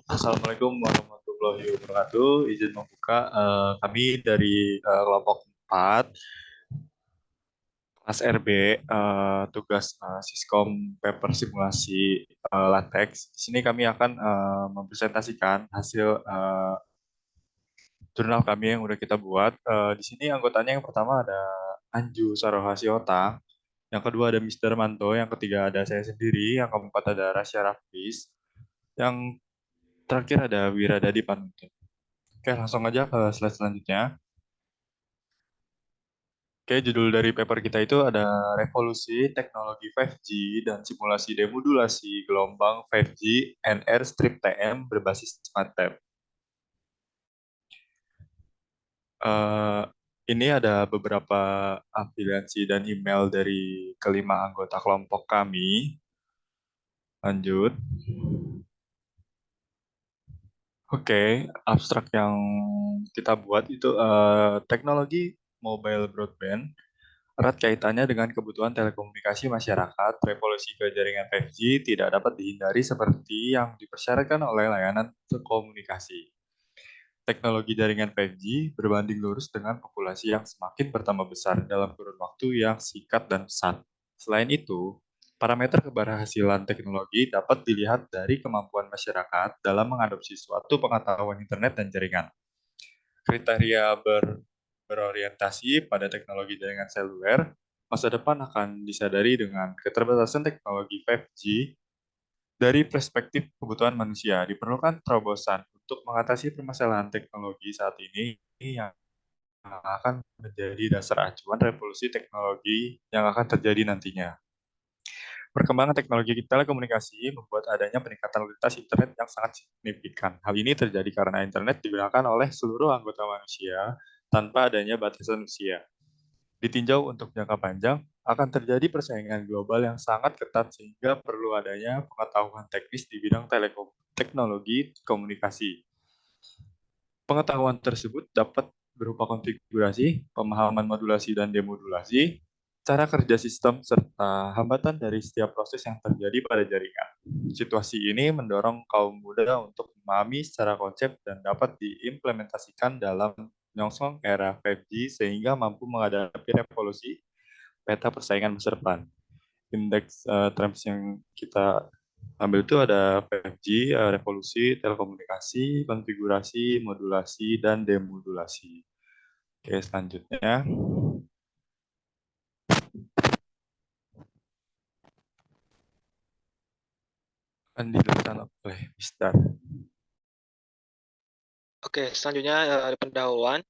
Assalamualaikum warahmatullahi wabarakatuh. Izin membuka kami dari kelompok 4 kelas RB, tugas Siskom paper simulasi latex. Di sini kami akan mempresentasikan hasil jurnal kami yang udah kita buat. Di sini anggotanya yang pertama ada Anju Sarohasiota, yang kedua ada Mister Manto, yang ketiga ada saya sendiri, yang keempat ada Rasya Rafis, yang terakhir ada Wiradadi Panuntun. Oke, langsung aja ke slide selanjutnya. Oke, judul dari paper kita itu ada Revolusi Teknologi 5G dan Simulasi Demodulasi Gelombang 5G NR Strip TM berbasis SmartTap. Eh, ini ada beberapa afiliasi dan email dari kelima anggota kelompok kami. Lanjut. Oke, abstrak yang kita buat itu teknologi mobile broadband erat kaitannya dengan kebutuhan telekomunikasi masyarakat. Revolusi ke jaringan 5G tidak dapat dihindari seperti yang dipersyaratkan oleh layanan telekomunikasi. Teknologi jaringan 5G berbanding lurus dengan populasi yang semakin bertambah besar dalam kurun waktu yang singkat dan pesat. Selain itu, parameter keberhasilan teknologi dapat dilihat dari kemampuan masyarakat dalam mengadopsi suatu pengetahuan internet dan jaringan. Kriteria berorientasi pada teknologi jaringan seluler, masa depan akan disadari dengan keterbatasan teknologi 5G dari perspektif kebutuhan manusia. Diperlukan terobosan untuk mengatasi permasalahan teknologi saat ini yang akan menjadi dasar acuan revolusi teknologi yang akan terjadi nantinya. Perkembangan teknologi telekomunikasi membuat adanya peningkatan kualitas internet yang sangat signifikan. Hal ini terjadi karena internet digunakan oleh seluruh anggota manusia tanpa adanya batasan usia. Ditinjau untuk jangka panjang, akan terjadi persaingan global yang sangat ketat sehingga perlu adanya pengetahuan teknis di bidang teknologi komunikasi. Pengetahuan tersebut dapat berupa konfigurasi, pemahaman modulasi dan demodulasi, cara kerja sistem, serta hambatan dari setiap proses yang terjadi pada jaringan. Situasi ini mendorong kaum muda untuk memahami secara konsep dan dapat diimplementasikan dalam menyongsong era 5G sehingga mampu menghadapi revolusi peta persaingan masa depan. Indeks terms yang kita ambil itu ada 5G, revolusi telekomunikasi, konfigurasi, modulasi, dan demodulasi. Oke, selanjutnya akan dijelaskan oleh Mister. Oke, selanjutnya ada pendahuluan.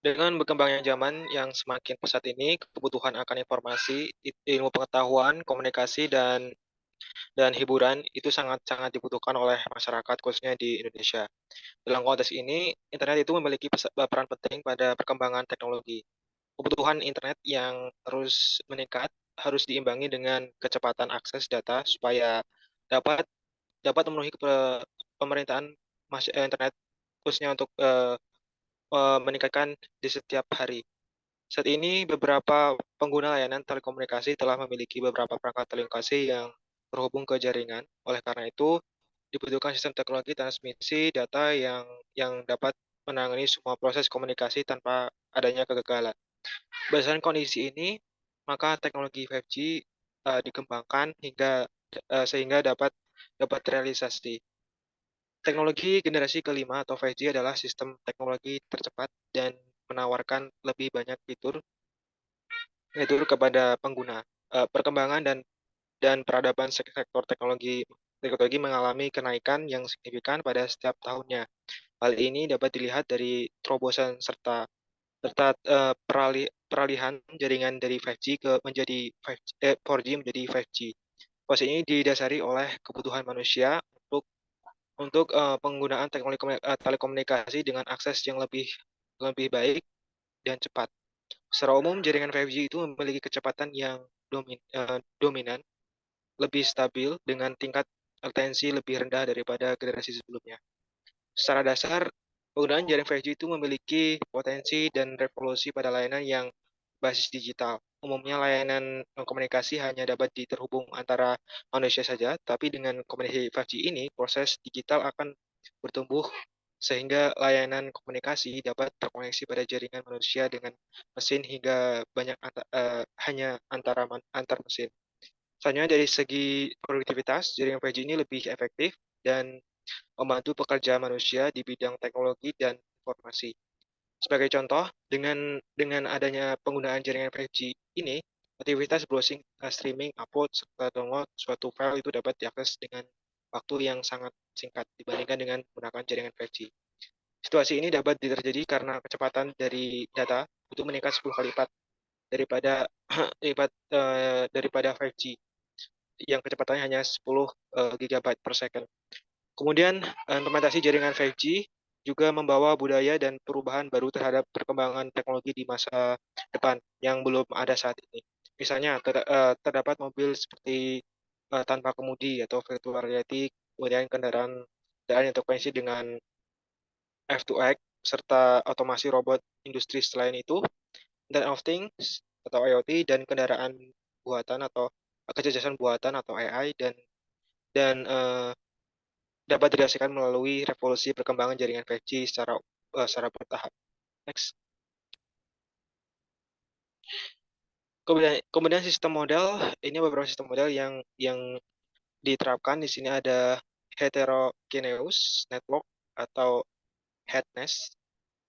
Dengan berkembangnya zaman yang semakin pesat ini, kebutuhan akan informasi, ilmu pengetahuan, komunikasi, dan hiburan itu sangat-sangat dibutuhkan oleh masyarakat, khususnya di Indonesia. Dalam konteks ini, internet itu memiliki peran penting pada perkembangan teknologi. Kebutuhan internet yang terus meningkat harus diimbangi dengan kecepatan akses data supaya dapat dapat memenuhi pemerintahan internet khususnya untuk meningkatkan di setiap hari. Saat ini beberapa pengguna layanan telekomunikasi telah memiliki beberapa perangkat telekomunikasi yang terhubung ke jaringan. Oleh karena itu, dibutuhkan sistem teknologi transmisi data yang dapat menangani semua proses komunikasi tanpa adanya kegagalan. Berdasarkan kondisi ini, maka teknologi 5G dikembangkan sehingga dapat realisasi. Teknologi generasi kelima atau 5G adalah sistem teknologi tercepat dan menawarkan lebih banyak fitur kepada pengguna. Perkembangan dan peradaban sektor teknologi mengalami kenaikan yang signifikan pada setiap tahunnya. Hal ini dapat dilihat dari terobosan serta peralihan jaringan dari 5G menjadi 4G menjadi 5G. Proses ini didasari oleh kebutuhan manusia untuk penggunaan teknologi telekomunikasi dengan akses yang lebih baik dan cepat. Secara umum, jaringan 5G itu memiliki kecepatan yang dominan, lebih stabil, dengan tingkat latensi lebih rendah daripada generasi sebelumnya. Secara dasar, penggunaan jaringan 5G itu memiliki potensi dan revolusi pada layanan yang basis digital. umumnya layanan komunikasi hanya dapat terhubung antara manusia saja, tapi dengan komunikasi 5G ini, proses digital akan bertumbuh sehingga layanan komunikasi dapat terkoneksi pada jaringan manusia dengan mesin hingga hanya antar mesin. Selanjutnya dari segi produktivitas, jaringan 5G ini lebih efektif dan membantu pekerjaan manusia di bidang teknologi dan informasi. Sebagai contoh, dengan adanya penggunaan jaringan 5G ini, aktivitas browsing, streaming, upload, serta download suatu file itu dapat diakses dengan waktu yang sangat singkat dibandingkan dengan menggunakan jaringan 5G. Situasi ini dapat terjadi karena kecepatan dari data itu meningkat 10 kali lipat daripada daripada 5G yang kecepatannya hanya 10 GB per second. Kemudian implementasi jaringan 5G juga membawa budaya dan perubahan baru terhadap perkembangan teknologi di masa depan yang belum ada saat ini. Misalnya terdapat mobil seperti tanpa kemudi atau virtual reality, kemudian kendaraan yang terkoneksi dengan F2X, serta otomasi robot industri selain itu, Internet of Things atau IoT, dan kendaraan buatan atau kecerdasan buatan atau AI, dan dapat dirasakan melalui revolusi perkembangan jaringan 5G secara bertahap. Next. Kemudian sistem model, ini beberapa sistem model yang diterapkan di sini ada heterogeneous network atau HETNES.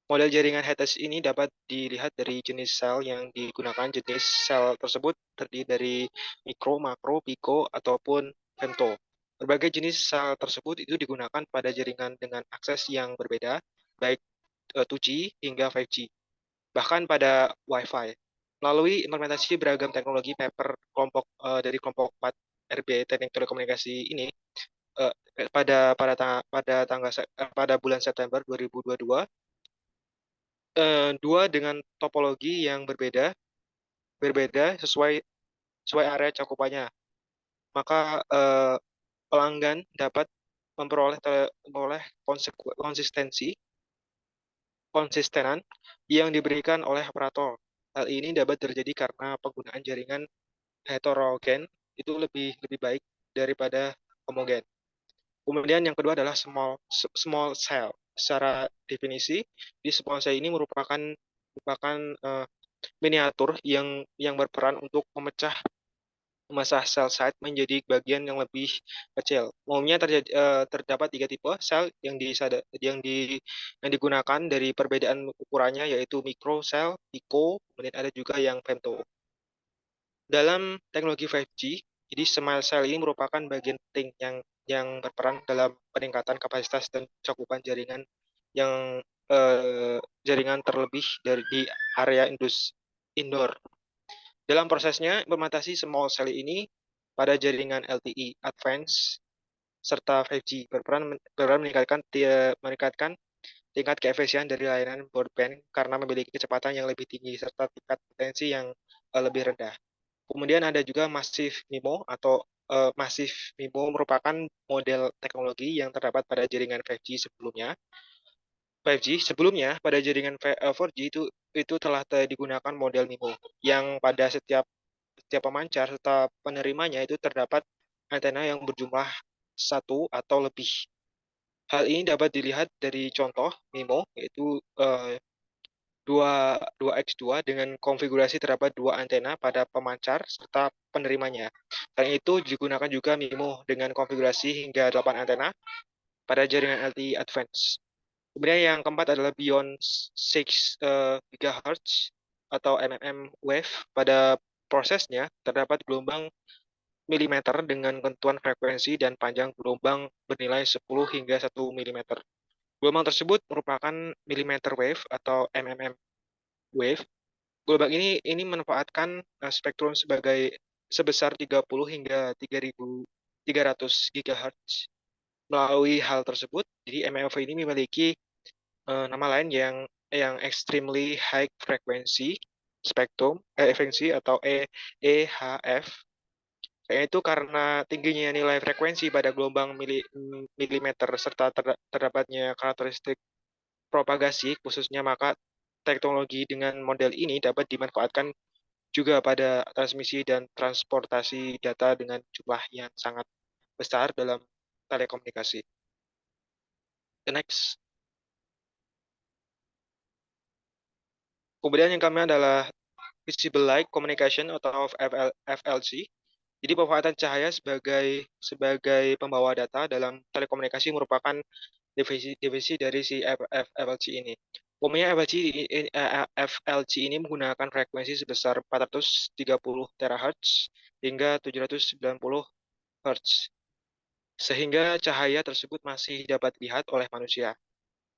Model jaringan HETNES ini dapat dilihat dari jenis sel yang digunakan. Jenis sel tersebut terdiri dari mikro, makro, pico, ataupun femto. Berbagai jenis sel tersebut itu digunakan pada jaringan dengan akses yang berbeda, baik 2G hingga 5G, bahkan pada Wi-Fi. Melalui implementasi beragam teknologi paper dari kelompok 4 RB Teknik Telekomunikasi ini, eh, pada bulan September 2022, dua dengan topologi yang berbeda sesuai area cakupannya. Maka pelanggan dapat memperoleh konsistenan yang diberikan oleh operator. Hal ini dapat terjadi karena penggunaan jaringan heterogen itu lebih baik daripada homogen. Kemudian yang kedua adalah small cell. Secara definisi, di small cell ini merupakan miniatur yang berperan untuk memecah sel site menjadi bagian yang lebih kecil. Umumnya terdapat tiga tipe sel yang digunakan dari perbedaan ukurannya, yaitu micro cell, pico, kemudian ada juga yang femto. Dalam teknologi 5G, jadi small cell ini merupakan bagian penting yang berperan dalam peningkatan kapasitas dan cakupan yang jaringan terlebih di area indoor. Dalam prosesnya, implementasi small cell ini pada jaringan LTE Advanced serta 5G berperan meningkatkan tingkat keefisien dari layanan broadband karena memiliki kecepatan yang lebih tinggi serta tingkat potensi yang lebih rendah. Kemudian ada juga Massive MIMO atau Massive MIMO merupakan model teknologi yang terdapat pada jaringan 5G sebelumnya. 5G sebelumnya pada jaringan 4G itu telah digunakan model MIMO yang pada setiap pemancar serta penerimanya itu terdapat antena yang berjumlah satu atau lebih. Hal ini dapat dilihat dari contoh MIMO, yaitu 2x2 dengan konfigurasi terdapat dua antena pada pemancar serta penerimanya. Selain itu digunakan juga MIMO dengan konfigurasi hingga 8 antena pada jaringan LTE Advanced. Kemudian yang keempat adalah Beyond 6 GHz atau MMM wave. Pada prosesnya terdapat gelombang milimeter dengan ketentuan frekuensi dan panjang gelombang bernilai 10 hingga 1 mm. Gelombang tersebut merupakan millimeter wave atau MMM wave. Gelombang ini memanfaatkan spektrum sebesar 30 hingga 3.300 GHz. Melalui hal tersebut, jadi MMF ini memiliki nama lain yang extremely high frequency spectrum frekuensi atau EHF, yaitu karena tingginya nilai frekuensi pada gelombang milimeter serta terdapatnya karakteristik propagasi khususnya, maka teknologi dengan model ini dapat dimanfaatkan juga pada transmisi dan transportasi data dengan jumlah yang sangat besar dalam telekomunikasi. The next. Kemudian yang kami adalah Visible Light Communication atau FLC. Jadi pemanfaatan cahaya sebagai pembawa data dalam telekomunikasi merupakan divisi dari si FLC ini. Umumnya FLC ini menggunakan frekuensi sebesar 430 terahertz hingga 790 Hz, sehingga cahaya tersebut masih dapat dilihat oleh manusia.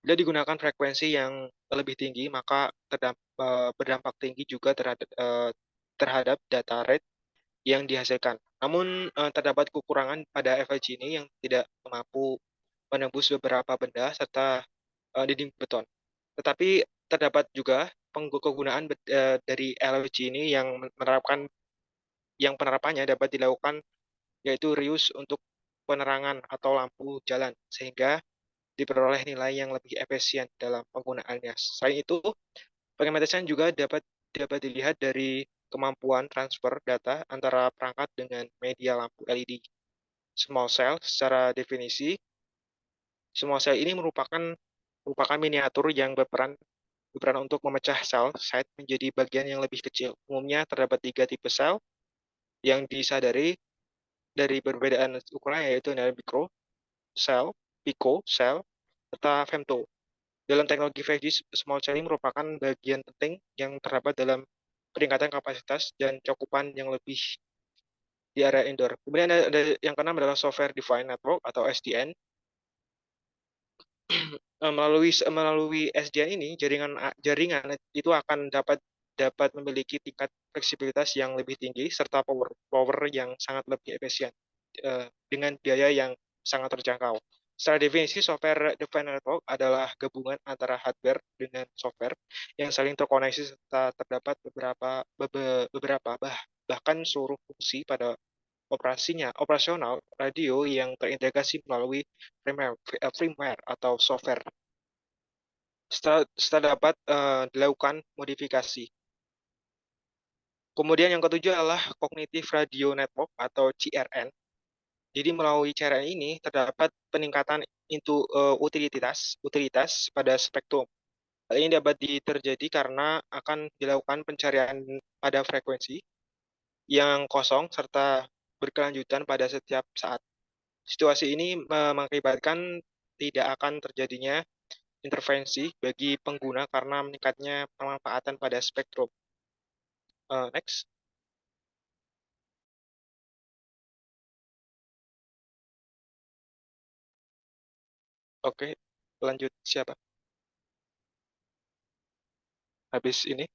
Bila digunakan frekuensi yang lebih tinggi, maka berdampak tinggi juga terhadap data rate yang dihasilkan. Namun terdapat kekurangan pada FLC ini yang tidak mampu menembus beberapa benda serta dinding beton. Tetapi terdapat juga kegunaan dari FLC ini yang penerapannya dapat dilakukan, yaitu reuse untuk penerangan atau lampu jalan, sehingga diperoleh nilai yang lebih efisien dalam penggunaannya. Selain itu, pengemetasan juga dapat dilihat dari kemampuan transfer data antara perangkat dengan media lampu LED. Small cell secara definisi, small cell ini merupakan miniatur yang berperan untuk memecah sel site menjadi bagian yang lebih kecil. Umumnya terdapat 3 tipe sel yang disadari dari perbedaan ukuran, yaitu micro cell, pico cell, serta femto. Dalam teknologi 5G, small cell ini merupakan bagian penting yang terdapat dalam peningkatan kapasitas dan cakupan yang lebih di area indoor. Kemudian ada yang keenam adalah Software Defined Network atau SDN. Melalui SDN ini, jaringan itu akan dapat memiliki tingkat fleksibilitas yang lebih tinggi serta power yang sangat lebih efisien dengan biaya yang sangat terjangkau. Secara definisi, software defined network adalah gabungan antara hardware dengan software yang saling terkoneksi serta terdapat bahkan seluruh fungsi pada operasional radio yang terintegrasi melalui firmware atau software. Setelah dapat dilakukan modifikasi. Kemudian yang ketujuh adalah Cognitive Radio Network atau CRN. Jadi melalui CRN ini terdapat peningkatan utilitas pada spektrum. Hal ini dapat terjadi karena akan dilakukan pencarian pada frekuensi yang kosong serta berkelanjutan pada setiap saat. Situasi ini mengakibatkan tidak akan terjadinya intervensi bagi pengguna karena meningkatnya pemanfaatan pada spektrum. Next. Oke, lanjut siapa? Habis ini.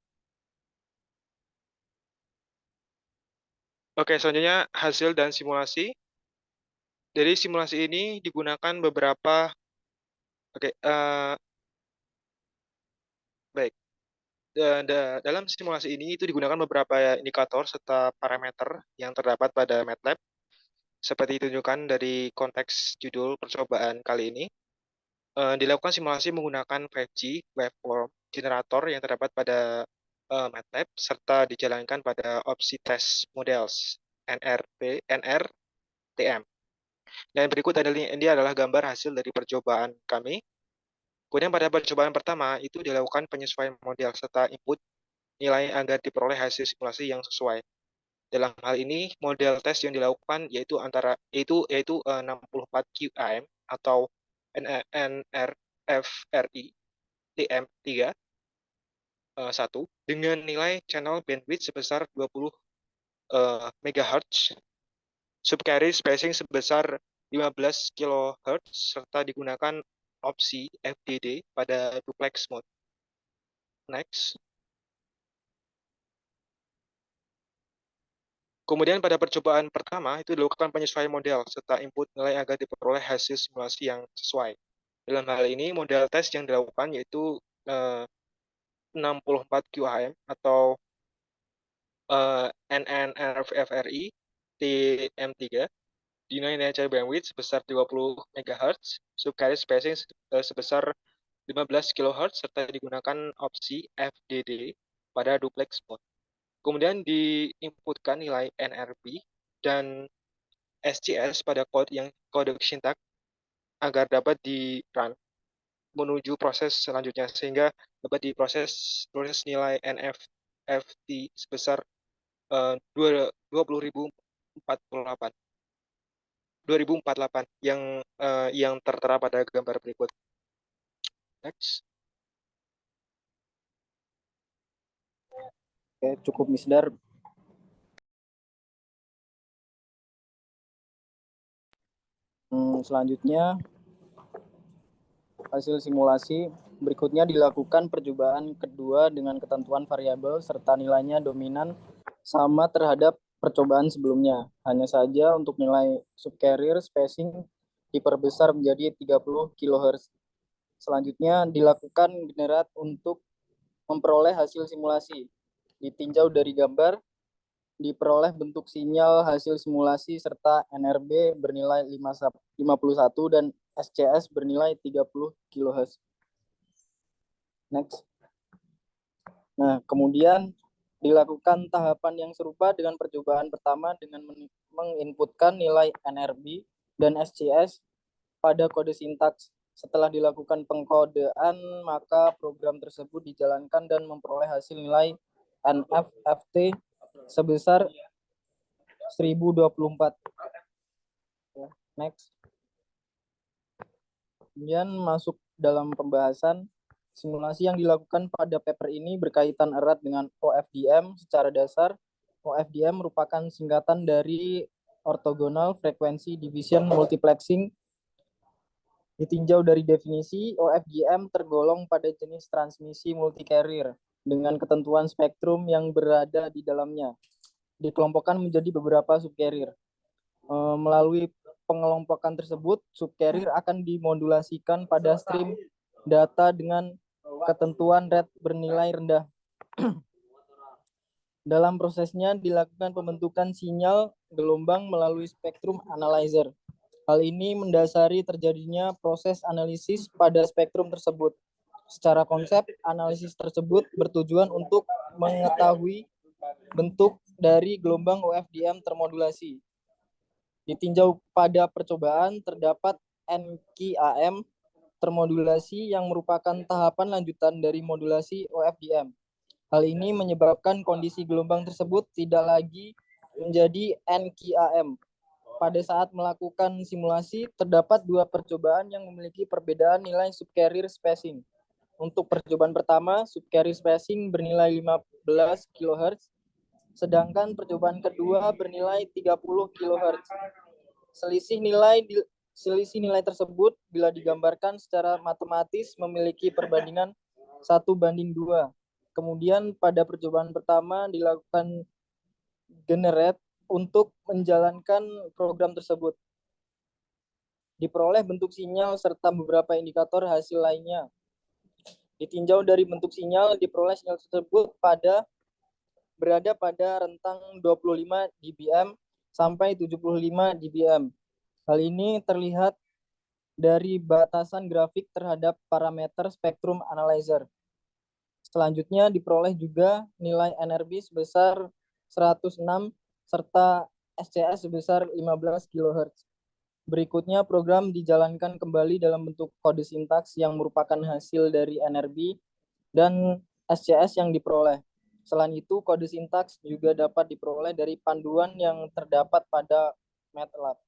Oke, selanjutnya hasil dan simulasi. Dari simulasi ini digunakan beberapa. Oke, baik. Dalam simulasi ini itu digunakan beberapa indikator serta parameter yang terdapat pada MATLAB, seperti ditunjukkan dari konteks judul percobaan kali ini. Dilakukan simulasi menggunakan 5G waveform generator yang terdapat pada MATLAB serta dijalankan pada opsi test models NRTM. Dan berikut ini adalah gambar hasil dari percobaan kami. Kemudian pada percobaan pertama itu dilakukan penyesuaian model serta input nilai agar diperoleh hasil simulasi yang sesuai. Dalam hal ini model tes yang dilakukan yaitu 64 QAM atau NRFRI TM3 1 dengan nilai channel bandwidth sebesar 20 MHz, subcarrier spacing sebesar 15 kHz serta digunakan opsi FDD pada duplex mode. Next. Kemudian pada percobaan pertama itu dilakukan penyesuaian model serta input nilai agar diperoleh hasil simulasi yang sesuai. Dalam hal ini model tes yang dilakukan yaitu 64 QHM atau NNRFRI TM3 dengan nilai bandwidth sebesar 20 MHz, subcarrier spacing sebesar 15 kHz serta digunakan opsi FDD pada duplex mode. Kemudian diinputkan nilai NRB dan SCS pada kode sintak agar dapat di-run menuju proses selanjutnya, sehingga dapat proses nilai NFFT sebesar 20.048 yang tertera pada gambar berikut. Next. Oke, cukup Misdar. Selanjutnya, hasil simulasi berikutnya dilakukan percobaan kedua dengan ketentuan variabel serta nilainya dominan sama terhadap percobaan sebelumnya. Hanya saja untuk nilai subcarrier spacing diperbesar menjadi 30 kHz. Selanjutnya dilakukan generat untuk memperoleh hasil simulasi. Ditinjau dari gambar, diperoleh bentuk sinyal hasil simulasi serta NRB bernilai 51 dan SCS bernilai 30 kHz. Next. Nah, kemudian dilakukan tahapan yang serupa dengan percobaan pertama dengan menginputkan nilai NRB dan SCS pada kode sintaks. Setelah dilakukan pengkodean, maka program tersebut dijalankan dan memperoleh hasil nilai NFFT sebesar 1024. Next. Kemudian masuk dalam pembahasan simulasi yang dilakukan pada paper ini berkaitan erat dengan OFDM secara dasar. OFDM merupakan singkatan dari Orthogonal Frequency Division Multiplexing. Ditinjau dari definisi, OFDM tergolong pada jenis transmisi multicarrier dengan ketentuan spektrum yang berada di dalamnya. Dikelompokkan menjadi beberapa subcarrier. Melalui pengelompokan tersebut, subcarrier akan dimodulasikan pada stream data dengan ketentuan rate bernilai rendah. Dalam prosesnya dilakukan pembentukan sinyal gelombang melalui spektrum analyzer. Hal ini mendasari terjadinya proses analisis pada spektrum tersebut. Secara konsep, analisis tersebut bertujuan untuk mengetahui bentuk dari gelombang OFDM termodulasi. Ditinjau pada percobaan, terdapat NQAM termodulasi yang merupakan tahapan lanjutan dari modulasi OFDM. Hal ini menyebabkan kondisi gelombang tersebut tidak lagi menjadi NQAM. Pada saat melakukan simulasi, terdapat dua percobaan yang memiliki perbedaan nilai subcarrier spacing. Untuk percobaan pertama, subcarrier spacing bernilai 15 kHz, sedangkan percobaan kedua bernilai 30 kHz. Selisih nilai tersebut bila digambarkan secara matematis memiliki perbandingan 1:2. Kemudian pada percobaan pertama dilakukan generate untuk menjalankan program tersebut. Diperoleh bentuk sinyal serta beberapa indikator hasil lainnya. Ditinjau dari bentuk sinyal, diperoleh sinyal tersebut berada pada rentang 25 dBm sampai 75 dBm. Hal ini terlihat dari batasan grafik terhadap parameter spektrum analyzer. Selanjutnya diperoleh juga nilai NRB sebesar 106 serta SCS sebesar 15 kHz. Berikutnya program dijalankan kembali dalam bentuk kode sintaks yang merupakan hasil dari NRB dan SCS yang diperoleh. Selain itu, kode sintaks juga dapat diperoleh dari panduan yang terdapat pada MATLAB.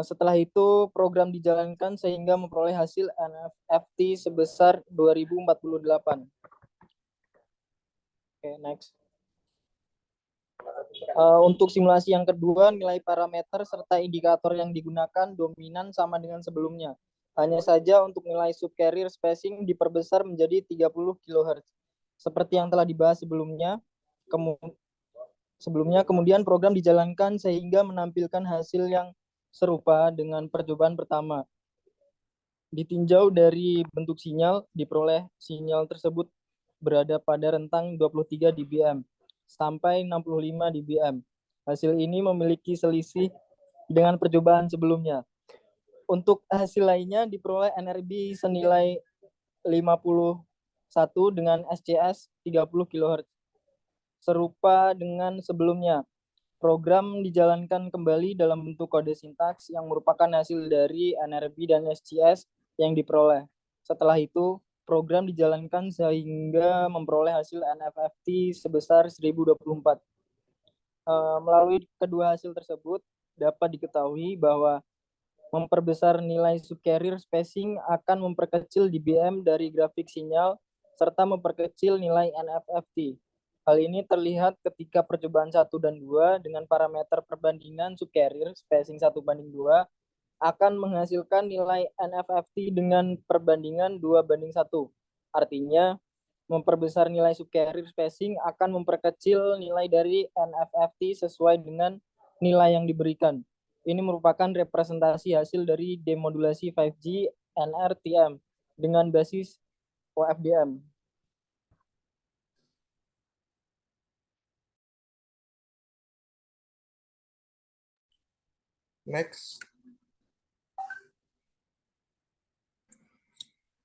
Setelah itu, program dijalankan sehingga memperoleh hasil NFFT sebesar 2048. Oke, next. Untuk simulasi yang kedua, nilai parameter serta indikator yang digunakan dominan sama dengan sebelumnya. Hanya saja untuk nilai subcarrier spacing diperbesar menjadi 30 kHz. Seperti yang telah dibahas sebelumnya, kemudian program dijalankan sehingga menampilkan hasil yang serupa dengan percobaan pertama. Ditinjau dari bentuk sinyal, diperoleh sinyal tersebut berada pada rentang 23 dBm sampai 65 dBm. Hasil ini memiliki selisih dengan percobaan sebelumnya. Untuk hasil lainnya diperoleh NRB senilai 51 dengan SCS 30 kHz. serupa dengan sebelumnya. Program dijalankan kembali dalam bentuk kode sintaks yang merupakan hasil dari NRB dan SCS yang diperoleh. Setelah itu, program dijalankan sehingga memperoleh hasil NFFT sebesar 1024. Melalui kedua hasil tersebut, dapat diketahui bahwa memperbesar nilai subcarrier spacing akan memperkecil dBm dari grafik sinyal serta memperkecil nilai NFFT. Hal ini terlihat ketika percobaan 1 dan 2 dengan parameter perbandingan subcarrier spacing 1:2 akan menghasilkan nilai NFFT dengan perbandingan 2:1. Artinya, memperbesar nilai subcarrier spacing akan memperkecil nilai dari NFFT sesuai dengan nilai yang diberikan. Ini merupakan representasi hasil dari demodulasi 5G NRTM dengan basis OFDM. Next.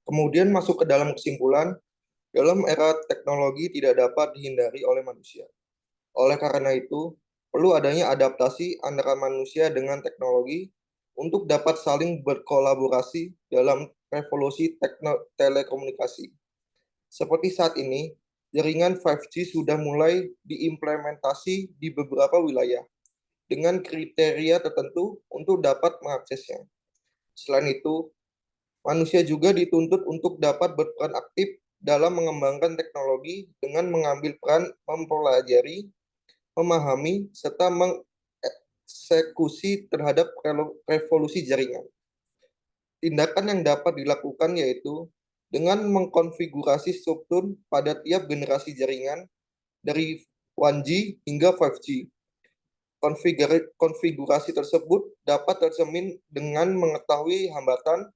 Kemudian masuk ke dalam kesimpulan, dalam era teknologi tidak dapat dihindari oleh manusia. Oleh karena itu, perlu adanya adaptasi antara manusia dengan teknologi untuk dapat saling berkolaborasi dalam revolusi telekomunikasi. Seperti saat ini, jaringan 5G sudah mulai diimplementasi di beberapa wilayah dengan kriteria tertentu untuk dapat mengaksesnya. Selain itu, manusia juga dituntut untuk dapat berperan aktif dalam mengembangkan teknologi dengan mengambil peran mempelajari, memahami, serta mengeksekusi terhadap revolusi jaringan. Tindakan yang dapat dilakukan yaitu dengan mengkonfigurasi struktur pada tiap generasi jaringan dari 1G hingga 5G. Konfigurasi tersebut dapat tercermin dengan mengetahui hambatan,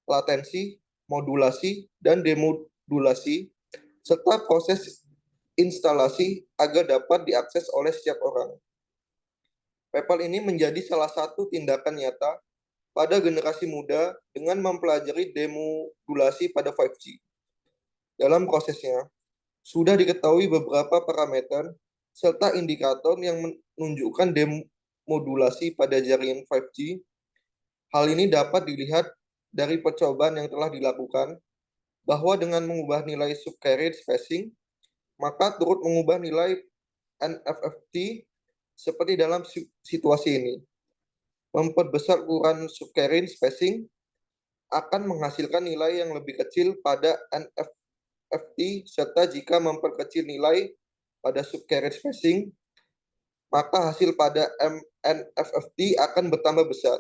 latensi, modulasi, dan demodulasi, serta proses instalasi agar dapat diakses oleh setiap orang. PayPal ini menjadi salah satu tindakan nyata pada generasi muda dengan mempelajari demodulasi pada 5G. Dalam prosesnya, sudah diketahui beberapa parameter serta indikator yang menunjukkan demodulasi pada jaringan 5G. Hal ini dapat dilihat dari percobaan yang telah dilakukan, bahwa dengan mengubah nilai subcarrier spacing, maka turut mengubah nilai NFFT seperti dalam situasi ini. Memperbesar ukuran subcarrier spacing akan menghasilkan nilai yang lebih kecil pada NFFT, serta jika memperkecil nilai pada subcarrier spacing, maka hasil pada NFFT akan bertambah besar.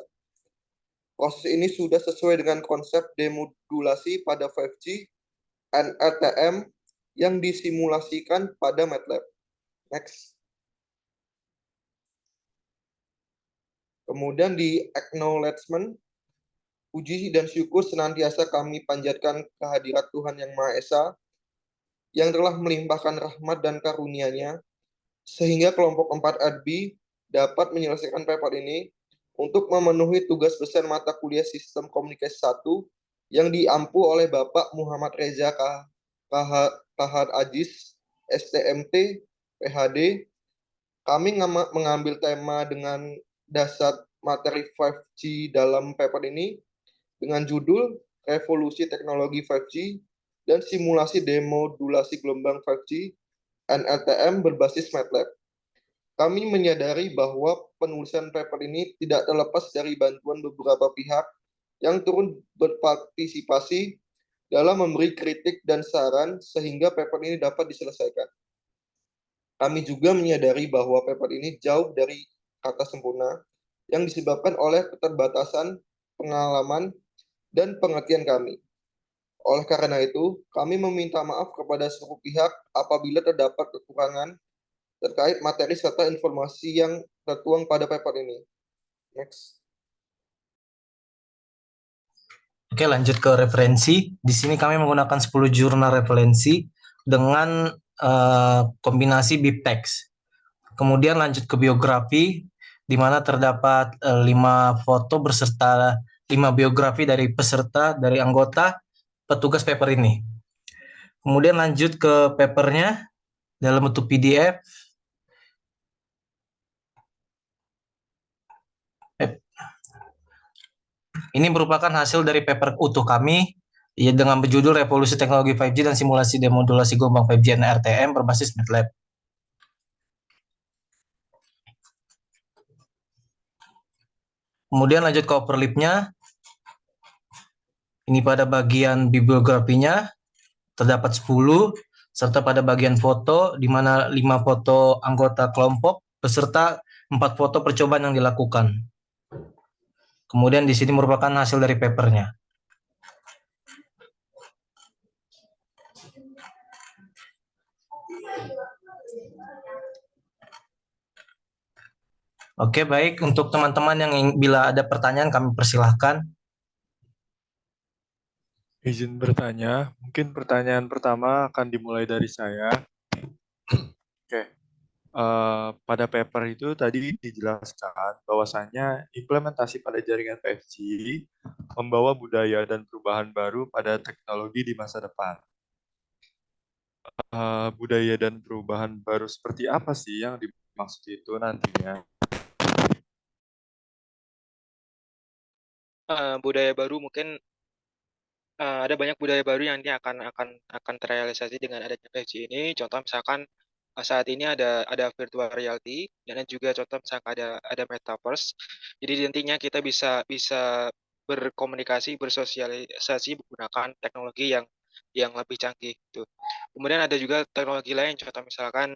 Proses ini sudah sesuai dengan konsep demodulasi pada 5G NRTM yang disimulasikan pada MATLAB. Next. Kemudian di acknowledgement, puji dan syukur senantiasa kami panjatkan kehadirat Tuhan Yang Maha Esa yang telah melimpahkan rahmat dan karunia-Nya sehingga kelompok 4RB dapat menyelesaikan PayPal ini untuk memenuhi tugas besar mata kuliah Sistem Komunikasi 1 yang diampu oleh Bapak Muhammad Reza Kahar Aziz, STMT, PhD. Kami mengambil tema dengan dasar materi 5G dalam paper ini dengan judul Revolusi Teknologi 5G dan Simulasi Demodulasi Gelombang 5G NLTM berbasis MATLAB. Kami menyadari bahwa penulisan paper ini tidak terlepas dari bantuan beberapa pihak yang turut berpartisipasi dalam memberi kritik dan saran sehingga paper ini dapat diselesaikan. Kami juga menyadari bahwa paper ini jauh dari kata sempurna yang disebabkan oleh keterbatasan pengalaman dan pengertian kami. Oleh karena itu, kami meminta maaf kepada seluruh pihak apabila terdapat kekurangan terkait materi serta informasi yang tertuang pada paper ini. Next. Oke, lanjut ke referensi. Di sini kami menggunakan 10 jurnal referensi dengan kombinasi BibTeX. Kemudian lanjut ke biografi, di mana terdapat 5 foto beserta 5 biografi dari peserta, dari anggota petugas paper ini. Kemudian lanjut ke papernya, dalam bentuk PDF. Ini merupakan hasil dari paper utuh kami dengan berjudul Revolusi Teknologi 5G dan Simulasi Demodulasi Gelombang 5G dan RTM berbasis MATLAB. Kemudian lanjut ke upper lip-nya. Ini pada bagian bibliografinya terdapat 10, serta pada bagian foto, di mana 5 foto anggota kelompok beserta 4 foto percobaan yang dilakukan. Kemudian di sini merupakan hasil dari papernya. Oke, baik. Untuk teman-teman yang bila ada pertanyaan, kami persilahkan. Izin bertanya, mungkin pertanyaan pertama akan dimulai dari saya. Oke, pada paper itu tadi dijelaskan bahwasannya implementasi pada jaringan 5G membawa budaya dan perubahan baru pada teknologi di masa depan. Budaya dan perubahan baru seperti apa sih yang dimaksud itu nantinya? Budaya baru mungkin ada banyak budaya baru yang nanti akan terrealisasi dengan adanya 5G ini. Contoh misalkan saat ini ada virtual reality dan juga contoh misalkan ada metaverse. Jadi nantinya kita bisa berkomunikasi, bersosialisasi menggunakan teknologi yang lebih canggih gitu. Kemudian ada juga teknologi lain, contoh misalkan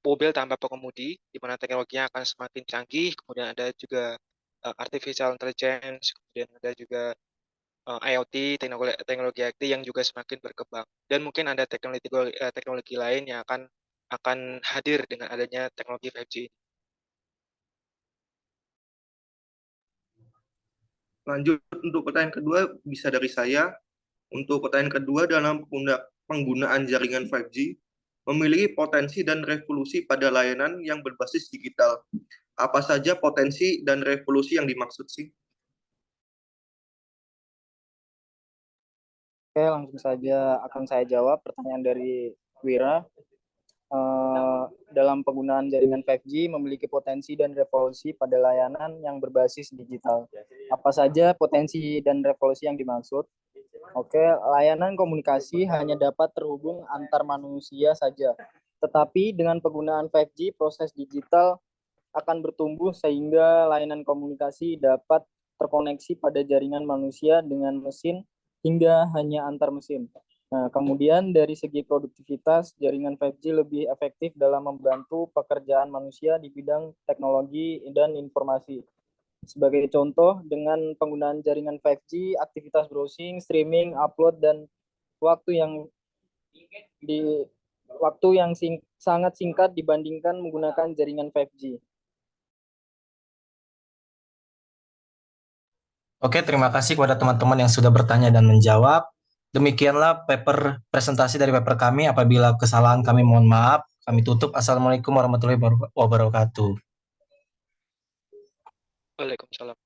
mobil tanpa pengemudi, di mana teknologinya akan semakin canggih. Kemudian ada juga artificial intelligence, kemudian ada juga IoT, teknologi IoT yang juga semakin berkembang. Dan mungkin ada teknologi lain yang akan hadir dengan adanya teknologi 5G. Lanjut untuk pertanyaan kedua bisa dari saya. Untuk pertanyaan kedua, dalam penggunaan jaringan 5G memiliki potensi dan revolusi pada layanan yang berbasis digital. Apa saja potensi dan revolusi yang dimaksud sih? Oke, langsung saja akan saya jawab pertanyaan dari Wira. Dalam penggunaan jaringan 5G memiliki potensi dan revolusi pada layanan yang berbasis digital. Apa saja potensi dan revolusi yang dimaksud? Oke, layanan komunikasi hanya dapat terhubung antar manusia saja. Tetapi dengan penggunaan 5G, proses digital akan bertumbuh sehingga layanan komunikasi dapat terkoneksi pada jaringan manusia dengan mesin hingga hanya antar mesin. Nah, kemudian dari segi produktivitas, jaringan 5G lebih efektif dalam membantu pekerjaan manusia di bidang teknologi dan informasi. Sebagai contoh, dengan penggunaan jaringan 5G, aktivitas browsing, streaming, upload, dan waktu yang sangat singkat dibandingkan menggunakan jaringan 5G. Oke, terima kasih kepada teman-teman yang sudah bertanya dan menjawab. Demikianlah paper presentasi dari paper kami. Apabila kesalahan kami mohon maaf. Kami tutup. Assalamualaikum warahmatullahi wabarakatuh. Waalaikumsalam.